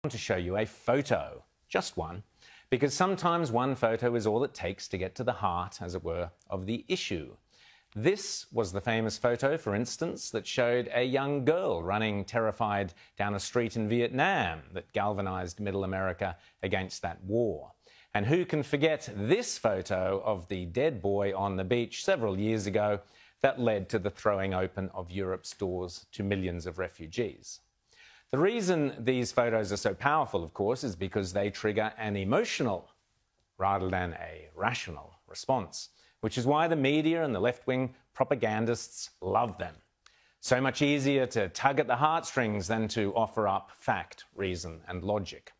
To show you a photo, just one, because sometimes one photo is all it takes to get to the heart, as it were, of the issue. This was the famous photo, for instance, that showed a young girl running terrified down a street in Vietnam that galvanised Middle America against that war. And who can forget this photo of the dead boy on the beach several years ago that led to the throwing open of Europe's doors to millions of refugees? The reason these photos are so powerful, of course, is because they trigger an emotional rather than a rational response, which is why the media and the left-wing propagandists love them. So much easier to tug at the heartstrings than to offer up fact, reason and logic.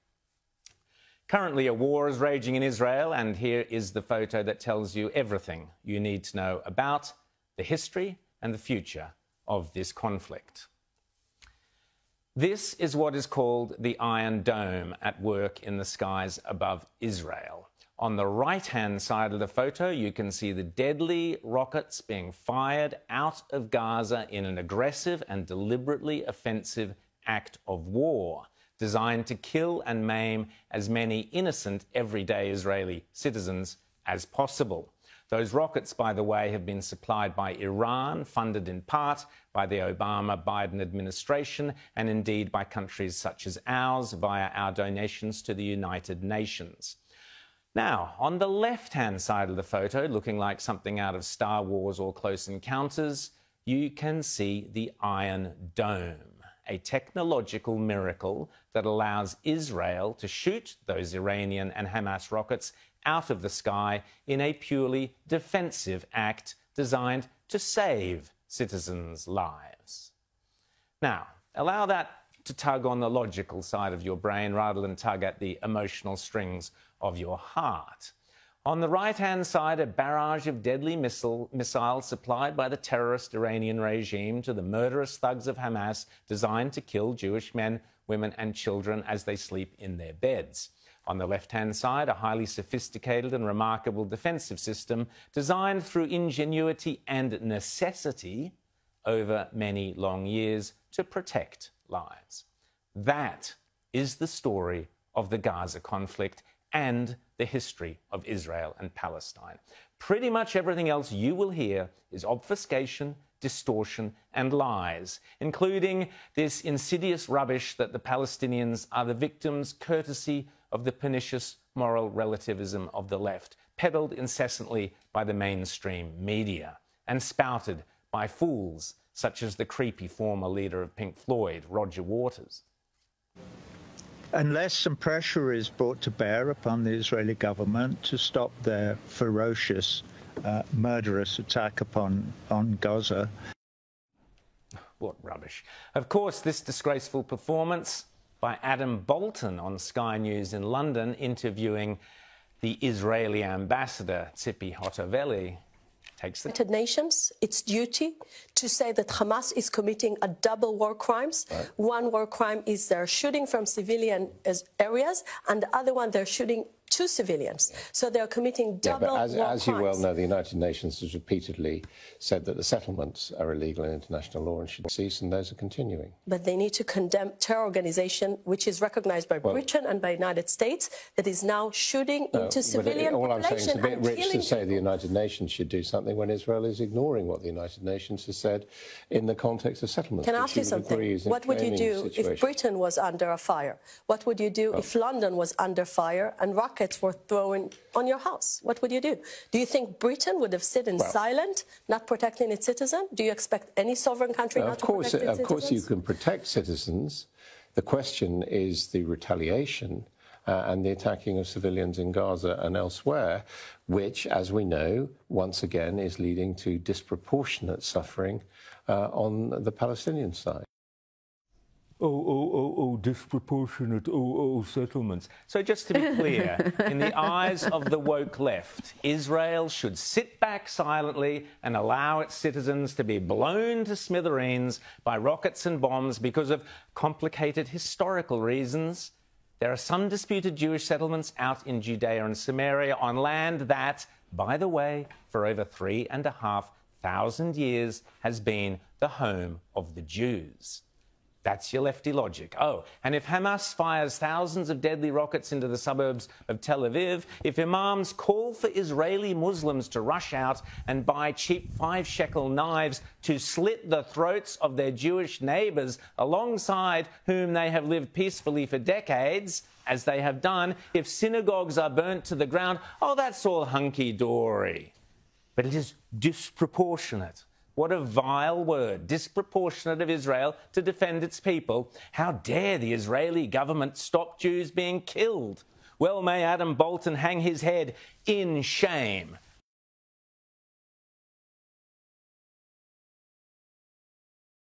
Currently, a war is raging in Israel, and here is the photo that tells you everything you need to know about the history and the future of this conflict. This is what is called the Iron Dome at work in the skies above Israel. On the right-hand side of the photo, you can see the deadly rockets being fired out of Gaza in an aggressive and deliberately offensive act of war, designed to kill and maim as many innocent, everyday Israeli citizens as possible. Those rockets, by the way, have been supplied by Iran, funded in part by the Obama-Biden administration, and indeed by countries such as ours via our donations to the United Nations. Now, on the left-hand side of the photo, looking like something out of Star Wars or Close Encounters, you can see the Iron Dome, a technological miracle that allows Israel to shoot those Iranian and Hamas rockets out of the sky in a purely defensive act designed to save citizens' lives. Now, allow that to tug on the logical side of your brain rather than tug at the emotional strings of your heart. On the right-hand side, a barrage of deadly missiles supplied by the terrorist Iranian regime to the murderous thugs of Hamas, designed to kill Jewish men, women and children as they sleep in their beds. On the left-hand side, a highly sophisticated and remarkable defensive system designed through ingenuity and necessity over many long years to protect lives. That is the story of the Gaza conflict and the history of Israel and Palestine. Pretty much everything else you will hear is obfuscation, distortion and lies, including this insidious rubbish that the Palestinians are the victims courtesy of the pernicious moral relativism of the left, peddled incessantly by the mainstream media and spouted by fools such as the creepy former leader of Pink Floyd, Roger Waters. Unless some pressure is brought to bear upon the Israeli government to stop their ferocious, murderous attack on Gaza. What rubbish. Of course, this disgraceful performance by Adam Bolton on Sky News in London interviewing the Israeli ambassador, Tzipi Hotovely, takes the United Nations, its duty to say that Hamas is committing a double war crimes. Right. One war crime is they're shooting from civilian areas, and the other one they're shooting to civilians. So they're committing double war crimes. As you well know, the United Nations has repeatedly said that the settlements are illegal in international law and should cease, and those are continuing. But they need to condemn terror organization, which is recognized by Britain and by the United States, that is now shooting into civilian all population. I'm saying is a bit rich to say the United Nations should do something when Israel is ignoring what the United Nations has said in the context of settlements. Can I ask you something? What would you do if Britain was under a fire? What would you do if London was under fire and rockets were thrown on your house? What would you do? Do you think Britain would have sit silent, not protecting its citizens? Do you expect any sovereign country not to protect its citizens? Of course you can protect citizens. The question is the retaliation and the attacking of civilians in Gaza and elsewhere, which, as we know, once again is leading to disproportionate suffering on the Palestinian side. Disproportionate, settlements. So just to be clear, in the eyes of the woke left, Israel should sit back silently and allow its citizens to be blown to smithereens by rockets and bombs because of complicated historical reasons. There are some disputed Jewish settlements out in Judea and Samaria on land that, by the way, for over 3,500 years has been the home of the Jews. That's your lefty logic. Oh, and if Hamas fires thousands of deadly rockets into the suburbs of Tel Aviv, if imams call for Israeli Muslims to rush out and buy cheap 5-shekel knives to slit the throats of their Jewish neighbours alongside whom they have lived peacefully for decades, as they have done, if synagogues are burnt to the ground, oh, that's all hunky-dory. But it is disproportionate. What a vile word, disproportionate of Israel to defend its people. How dare the Israeli government stop Jews being killed? Well, may Adam Bolton hang his head in shame.